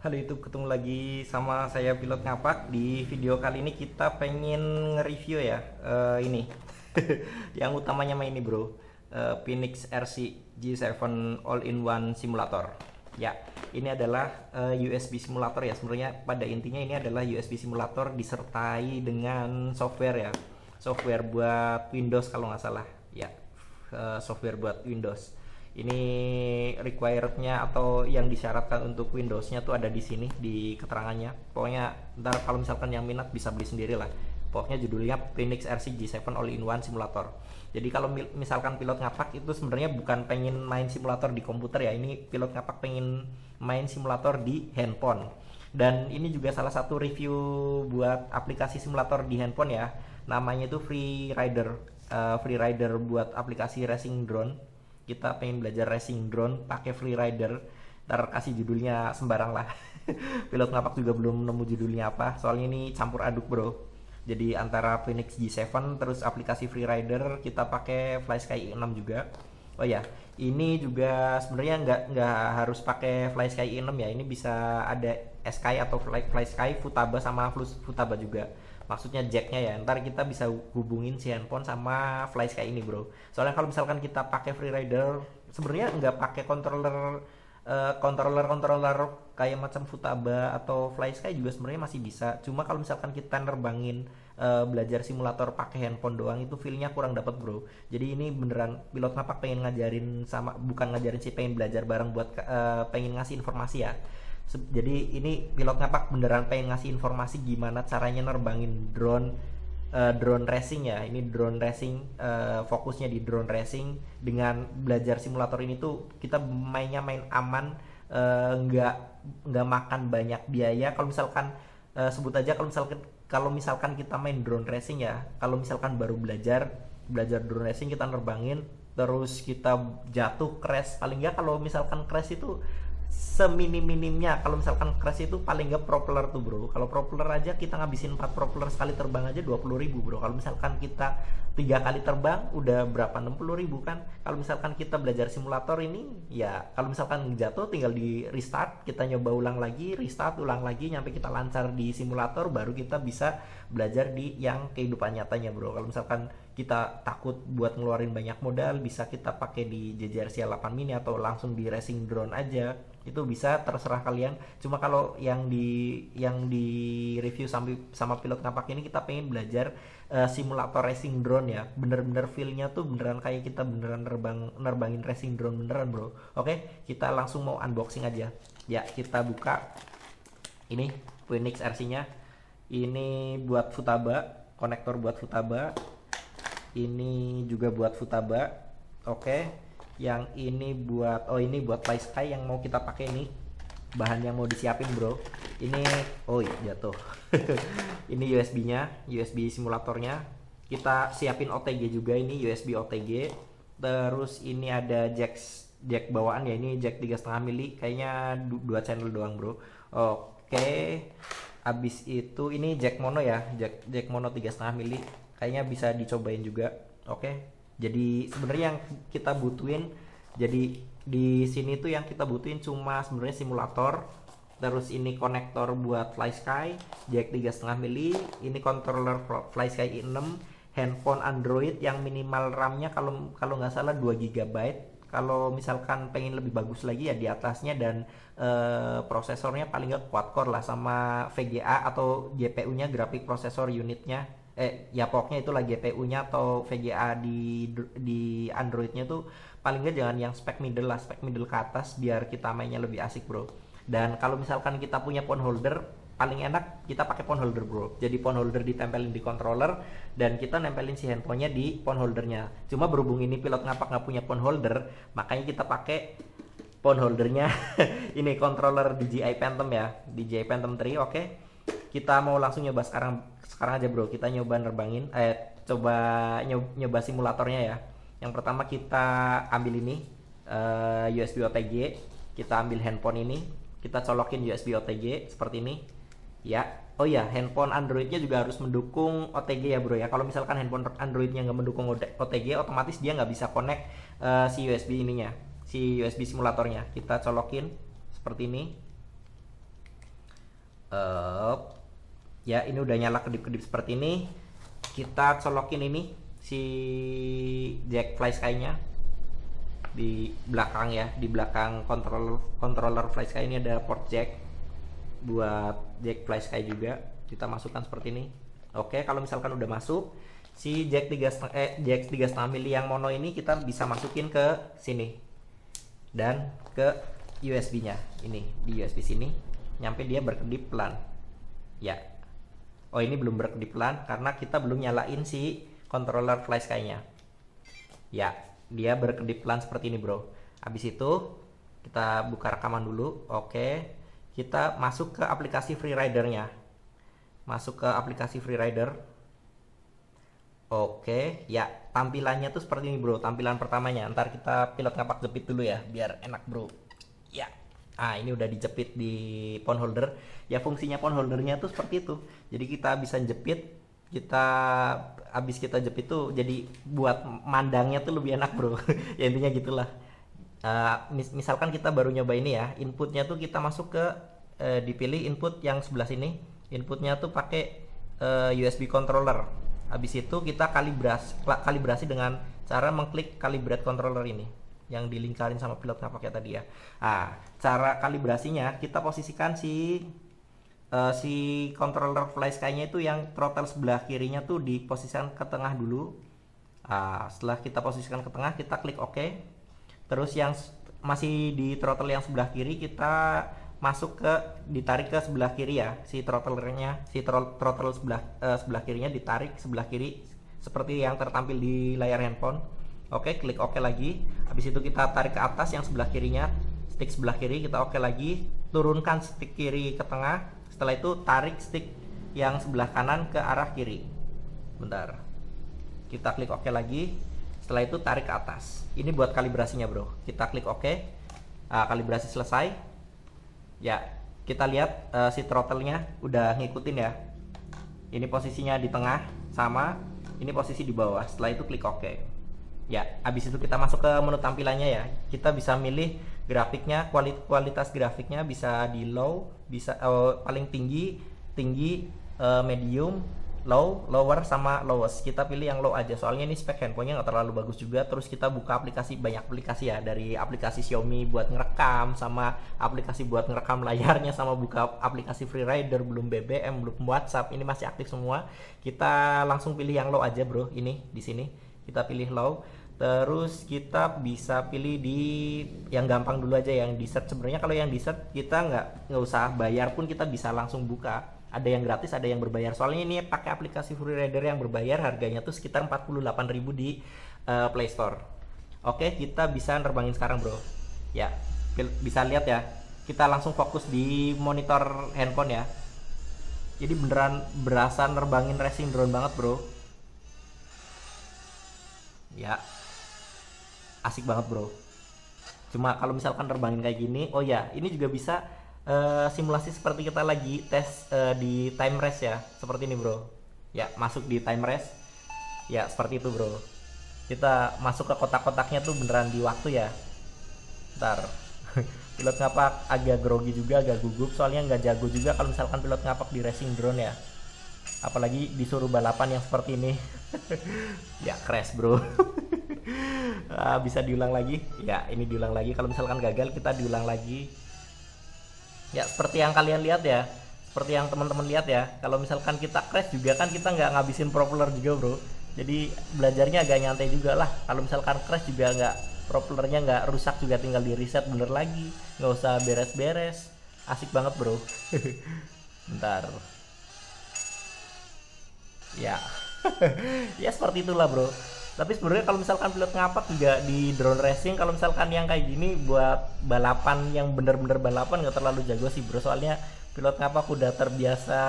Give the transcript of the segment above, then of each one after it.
Halo YouTube, ketemu lagi sama saya Pilot Ngapak. Di video kali ini kita pengen nge-review ya, ini yang utamanya main ini bro, Phoenix RC G7 All-in-One Simulator. Ya, ini adalah USB simulator ya. Sebenarnya pada intinya ini adalah USB simulator disertai dengan software ya, software buat Windows kalau nggak salah. Ya, software buat Windows. Ini requirednya atau yang disyaratkan untuk Windowsnya tuh ada di sini di keterangannya. Pokoknya ntar kalau misalkan yang minat bisa beli sendiri lah. Pokoknya judulnya Phoenix RC G7 All-in-One Simulator. Jadi kalau misalkan Pilot Ngapak itu sebenarnya bukan pengen main simulator di komputer ya. Ini Pilot Ngapak pengen main simulator di handphone. Dan ini juga salah satu review buat aplikasi simulator di handphone ya. Namanya itu Free Rider. Free Rider buat aplikasi racing drone. Kita pengen belajar racing drone pakai Free Rider. Ntar kasih judulnya sembarang lah. Pilot Ngapak juga belum nemu judulnya apa, soalnya ini campur aduk bro. Jadi antara Phoenix G7 terus aplikasi Free Rider, kita pakai FlySky 6 juga. Oh ya, ini juga sebenarnya nggak harus pakai FlySky 6 ya. Ini bisa ada Sky atau FlySky, Futaba sama Futaba juga. Maksudnya jacknya ya, ntar kita bisa hubungin si handphone sama FlySky ini bro. Soalnya kalau misalkan kita pakai Free Rider, sebenarnya nggak pakai controller kayak macam Futaba atau FlySky juga sebenarnya masih bisa. Cuma kalau misalkan kita nerbangin belajar simulator pakai handphone doang, itu feelnya kurang dapat bro. Jadi ini beneran Pilot Ngapak pengen ngajarin, sama bukan ngajarin sih, pengen belajar bareng buat pengen ngasih informasi ya. Jadi ini Pilot Ngapak beneran pengen ngasih informasi gimana caranya nerbangin drone racing ya. Ini drone racing, fokusnya di drone racing. Dengan belajar simulator ini tuh kita main aman, nggak makan banyak biaya. Kalau misalkan sebut aja, kalau misalkan kita main drone racing ya, kalau misalkan baru belajar drone racing, kita nerbangin terus kita jatuh crash, paling nggak kalau misalkan crash itu seminim-minimnya, kalau misalkan crash itu paling nggak propeller tuh bro. Kalau propeller aja kita ngabisin 4 propeller sekali terbang aja 20.000 bro. Kalau misalkan kita 3 kali terbang udah berapa, 60.000 kan. Kalau misalkan kita belajar simulator ini ya, kalau misalkan jatuh tinggal di restart, kita nyoba ulang lagi, restart ulang lagi nyampe kita lancar di simulator, baru kita bisa belajar di yang kehidupan nyatanya bro. Kalau misalkan kita takut buat ngeluarin banyak modal, bisa kita pakai di JJRC 8 mini atau langsung di racing drone aja. Itu bisa, terserah kalian. Cuma kalau yang di review sama Pilot Ngapak ini, kita pengen belajar simulator racing drone ya. Bener-bener feelnya tuh beneran kayak kita beneran nerbangin racing drone beneran bro. Oke, kita langsung mau unboxing aja ya. Kita buka ini Phoenix RC-nya. Ini buat Futaba, konektor buat Futaba. Ini juga buat Futaba. Oke, yang ini buat, oh ini buat FlySky yang mau kita pakai nih. Bahan yang mau disiapin bro. Ini, oh iya jatuh. Ini USB-nya, USB simulatornya. Kita siapin OTG juga, ini USB OTG. Terus ini ada jack bawaan ya, ini jack 3,5 mili. Kayaknya 2 channel doang bro. Oke. Abis itu ini jack mono ya, jack mono 3,5 mili. Kayaknya bisa dicobain juga. Oke. Jadi sebenarnya yang kita butuhin, jadi di sini tuh yang kita butuhin cuma sebenarnya simulator. Terus ini konektor buat FlySky, jack 3,5 mili. Ini controller FlySky 6, handphone Android yang minimal RAM-nya kalau nggak salah 2 GB. Kalau misalkan pengen lebih bagus lagi ya di atasnya, dan prosesornya paling nggak quad core lah, sama VGA atau GPU-nya, graphic processor unitnya. Ya pokoknya itulah GPU-nya atau VGA di Android-nya tuh paling nggak jangan yang spek middle lah, spek middle ke atas, biar kita mainnya lebih asik bro. Dan kalau misalkan kita punya phone holder, paling enak kita pakai phone holder bro. Jadi phone holder ditempelin di controller, dan kita nempelin si handphonenya di phone holdernya. Cuma berhubung ini Pilot Ngapak nggak punya phone holder, makanya kita pakai phone holdernya ini controller DJI Phantom ya, DJI Phantom 3. Oke, kita mau langsung nyoba sekarang aja bro. Kita nyoba nerbangin, coba nyoba simulatornya ya. Yang pertama kita ambil ini USB OTG, kita ambil handphone ini, kita colokin USB OTG seperti ini ya. Oh ya, handphone Androidnya juga harus mendukung OTG ya bro ya. Kalau misalkan handphone Androidnya nggak mendukung OTG, otomatis dia nggak bisa connect si USB ininya, si USB simulatornya. Kita colokin seperti ini. Eh, ya ini udah nyala kedip-kedip seperti ini. Kita colokin ini si jack fly sky-nya di belakang ya, di belakang controller fly sky ini ada port jack buat jack fly sky juga. Kita masukkan seperti ini. Oke, kalau misalkan udah masuk, si jack 3,5 mili yang mono ini kita bisa masukin ke sini dan ke USB-nya ini, di USB sini nyampe dia berkedip pelan ya. Oh, ini belum berkedip pelan karena kita belum nyalain si controller fly sky-nya ya. Dia berkedip pelan seperti ini bro. Habis itu kita buka rekaman dulu. Oke, kita masuk ke aplikasi Freerider-nya. Masuk ke aplikasi Freerider. Oke, ya tampilannya tuh seperti ini bro. Tampilan pertamanya. Ntar kita pilot ngapak jepit dulu ya, biar enak bro. Ya, ini udah dijepit di phone holder. Ya fungsinya phone holdernya tuh seperti itu. Jadi kita bisa jepit. Abis kita jepit tuh jadi buat mandangnya tuh lebih enak bro. Ya intinya gitulah. Misalkan kita baru nyoba ini ya, inputnya tuh kita masuk ke dipilih input yang sebelah sini. Inputnya tuh pakai USB controller. Habis itu kita kalibrasi dengan cara mengklik calibrate controller ini yang dilingkarin sama pilot ngapak ya tadi ya. Cara kalibrasinya kita posisikan si controller fly sky-nya itu yang throttle sebelah kirinya tuh diposisikan ke tengah dulu. Setelah kita posisikan ke tengah, kita klik OK. Terus yang masih di throttle yang sebelah kiri kita ditarik ke sebelah kiri ya, si throttle sebelah kirinya ditarik sebelah kiri seperti yang tertampil di layar handphone. Oke, klik OK lagi. Habis itu kita tarik ke atas yang sebelah kirinya, stick sebelah kiri kita OK lagi, turunkan stick kiri ke tengah. Setelah itu tarik stick yang sebelah kanan ke arah kiri. Bentar. Kita klik OK lagi. Setelah itu tarik ke atas. Ini buat kalibrasinya bro. Kita klik OK. Kalibrasi selesai. Ya, kita lihat si throttle-nya udah ngikutin ya. Ini posisinya di tengah sama. Ini posisi di bawah. Setelah itu klik OK. Ya, habis itu kita masuk ke menu tampilannya ya. Kita bisa milih grafiknya, kualitas grafiknya bisa di low, bisa paling tinggi, medium, low, lower sama lowest. Kita pilih yang low aja soalnya ini spek handphonenya nggak terlalu bagus juga. Terus kita buka banyak aplikasi ya, dari aplikasi Xiaomi buat ngerekam, sama aplikasi buat ngerekam layarnya, sama buka aplikasi Freerider, belum BBM, belum WhatsApp, ini masih aktif semua. Kita langsung pilih yang low aja bro. Ini di sini kita pilih low. Terus kita bisa pilih di yang gampang dulu aja, yang di search. Sebenarnya kalau yang di search kita nggak usah bayar pun kita bisa langsung buka. Ada yang gratis, ada yang berbayar. Soalnya ini pakai aplikasi Freerider yang berbayar, harganya tuh sekitar 48.000 di Play Store. Oke, kita bisa nerbangin sekarang bro. Ya, bisa lihat ya. Kita langsung fokus di monitor handphone ya. Jadi beneran berasa nerbangin racing drone banget bro. Ya, asik banget bro. Cuma kalau misalkan terbangin kayak gini, oh ya ini juga bisa simulasi seperti kita lagi tes di time race ya, seperti ini bro. Ya, masuk di time race ya seperti itu bro. Kita masuk ke kotak-kotaknya tuh beneran di waktu ya. Ntar pilot ngapak agak grogi juga, agak gugup soalnya nggak jago juga kalau misalkan pilot ngapak di racing drone ya, apalagi disuruh balapan yang seperti ini. Ya crash bro. Bisa diulang lagi ya, ini diulang lagi. Kalau misalkan gagal kita diulang lagi ya, seperti yang kalian lihat ya, seperti yang teman-teman lihat ya. Kalau misalkan kita crash juga kan kita nggak ngabisin propeller juga bro, jadi belajarnya agak nyantai juga lah. Kalau misalkan crash juga nggak, propellernya nggak rusak juga, tinggal di reset bener lagi, nggak usah beres-beres. Asik banget bro. Bentar ya. Ya seperti itulah bro. Tapi sebenarnya kalau misalkan pilot ngapak juga di drone racing, kalau misalkan yang kayak gini buat balapan yang bener-bener balapan nggak terlalu jago sih bro. Soalnya pilot ngapak udah terbiasa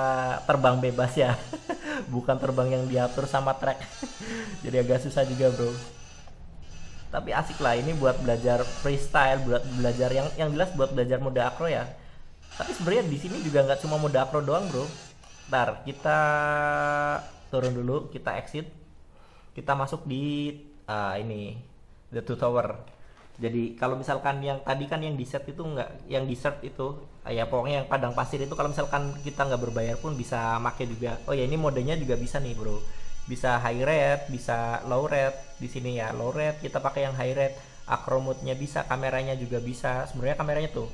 terbang bebas ya. Bukan terbang yang diatur sama track. Jadi agak susah juga bro. Tapi asik lah ini buat belajar freestyle, buat belajar yang jelas buat belajar mode acro ya. Tapi sebenarnya di sini juga nggak cuma mode acro doang bro. Ntar kita turun dulu, kita exit. Kita masuk di ini the two tower. Jadi kalau misalkan yang tadi kan yang di set itu enggak, yang di set itu Ya pokoknya yang padang pasir itu kalau misalkan kita nggak berbayar pun bisa make juga. Oh ya, ini modenya juga bisa nih bro, bisa high rate, bisa low rate. Di sini ya low rate, kita pakai yang high rate. Acro mode-nya bisa, kameranya juga bisa. Sebenarnya kameranya tuh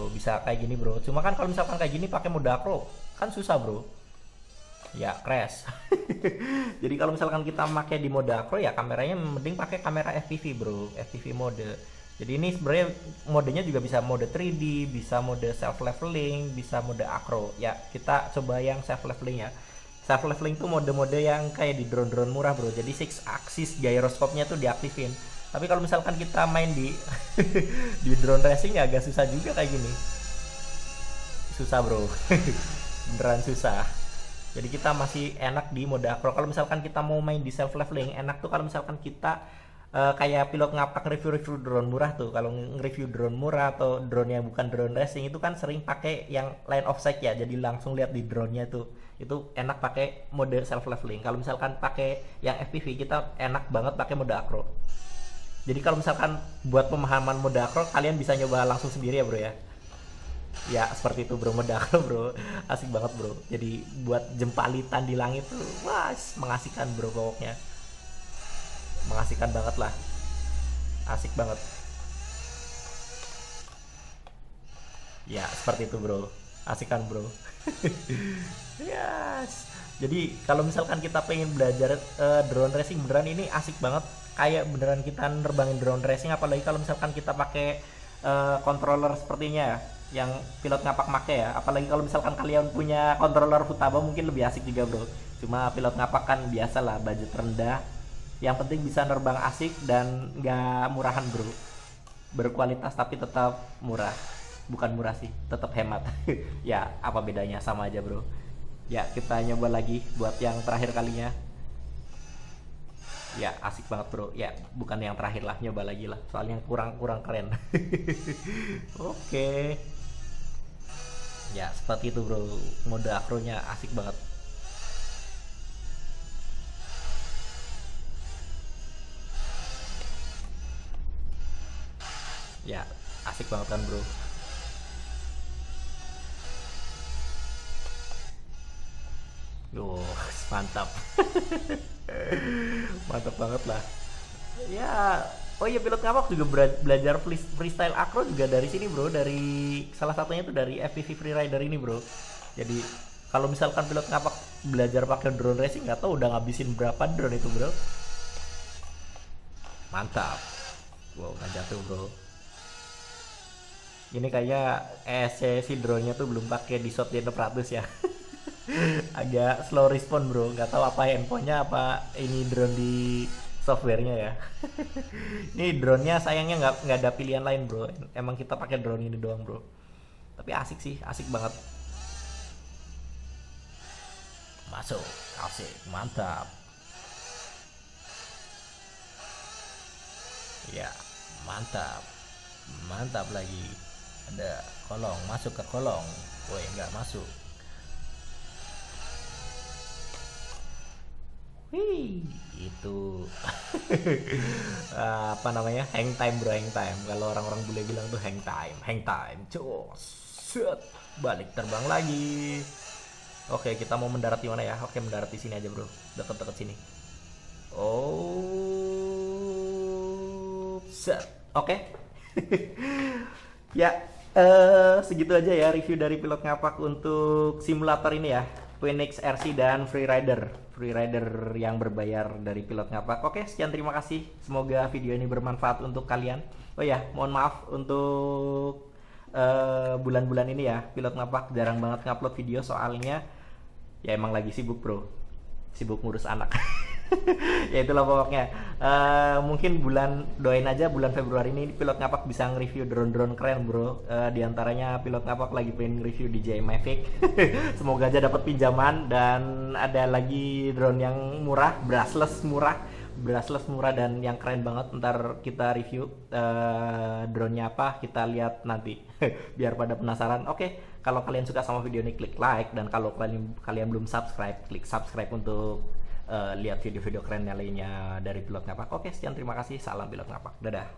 bisa kayak gini bro. Cuma kan kalau misalkan kayak gini pakai mode acro kan susah bro, ya crash. Jadi kalau misalkan kita pakai di mode acro ya kameranya mending pakai kamera FPV bro, FPV mode. Jadi ini sebenarnya modenya juga bisa mode 3D, bisa mode self leveling, bisa mode acro. Ya kita coba yang self leveling ya. Self leveling tuh mode-mode yang kayak di drone-drone murah bro. Jadi 6 axis gyroscope-nya tuh diaktifin. Tapi kalau misalkan kita main di di drone racing ya agak susah juga kayak gini. Susah bro. Beneran susah. Jadi kita masih enak di mode acro. Kalau misalkan kita mau main di self leveling, enak tuh kalau misalkan kita kayak pilot ngapak review-review drone murah tuh. Kalau nge-review drone murah atau drone yang bukan drone racing itu kan sering pakai yang line of sight ya. Jadi langsung lihat di drone-nya tuh. Itu enak pakai mode self leveling. Kalau misalkan pakai yang FPV kita enak banget pakai mode acro. Jadi kalau misalkan buat pemahaman mode acro kalian bisa nyoba langsung sendiri ya bro ya. Ya seperti itu bro, mode acro bro, asik banget bro. Jadi buat jempalitan di langit tuh, wah mengasihkan bro pokoknya. Mengasihkan banget lah, asik banget. Ya seperti itu bro, asik kan bro. Yes. Jadi kalau misalkan kita pengen belajar drone racing beneran ini asik banget. Kayak beneran kita nerbangin drone racing, apalagi kalau misalkan kita pakai controller sepertinya ya, yang pilot ngapak make ya. Apalagi kalau misalkan kalian punya controller Futaba mungkin lebih asik juga bro. Cuma pilot ngapak kan biasa lah, budget rendah. Yang penting bisa nerbang asik dan nggak murahan bro. Berkualitas tapi tetap murah. Bukan murah sih, tetap hemat. Ya apa bedanya, sama aja bro. Ya kita nyoba lagi buat yang terakhir kalinya. Ya asik banget bro. Ya bukan yang terakhir lah, nyoba lagi lah. Soalnya kurang keren. Oke. Ya seperti itu bro, mode acro-nya asik banget. Ya asik banget kan bro. Mantap. Mantap banget lah. Ya, oh iya pilot ngapak juga belajar freestyle acro juga dari sini bro, dari salah satunya itu dari FPV Freerider ini bro. Jadi kalau misalkan pilot ngapak belajar pakai drone racing, nggak tahu udah ngabisin berapa drone itu bro. Mantap. Wow, nggak jatuh bro. Ini kayak si drone-nya tuh belum pakai di shot 600 ya. Agak slow respon bro, nggak tahu apa handphonenya apa ini drone di softwarenya ya. Ini drone-nya sayangnya nggak ada pilihan lain bro, emang kita pakai drone ini doang bro. Tapi asik sih, asik banget. Masuk, asik, mantap. Ya mantap, mantap lagi. Ada kolong, masuk ke kolong. Woi nggak masuk. Wih, itu apa namanya, hang time bro, hang time. Kalau orang-orang bule bilang tuh hang time, cus, set, balik terbang lagi. Oke, kita mau mendarat di mana ya? Oke, mendarat di sini aja bro, deket-deket sini. Oh, set, oke. Ya, segitu aja ya review dari pilot ngapak untuk simulator ini ya, Phoenix RC dan Freerider yang berbayar dari pilot ngapak. Oke, sekian, terima kasih. Semoga video ini bermanfaat untuk kalian. Oh ya, mohon maaf untuk bulan-bulan ini ya, pilot ngapak jarang banget ngupload video soalnya ya emang lagi sibuk bro, sibuk ngurus anak. Ya itulah pokoknya. Mungkin doain aja bulan Februari ini pilot ngapak bisa nge-review drone-drone keren bro. Di antaranya pilot ngapak lagi pengen nge-review DJI Mavic. Semoga aja dapat pinjaman, dan ada lagi drone yang murah, brushless murah dan yang keren banget. Ntar kita review drone-nya apa, kita lihat nanti. Biar pada penasaran. Oke, kalau kalian suka sama video ini klik like, dan kalau kalian belum subscribe, klik subscribe untuk lihat video-video keren lainnya dari pilot ngapak. Oke, sekian, terima kasih. Salam pilot ngapak. Dadah.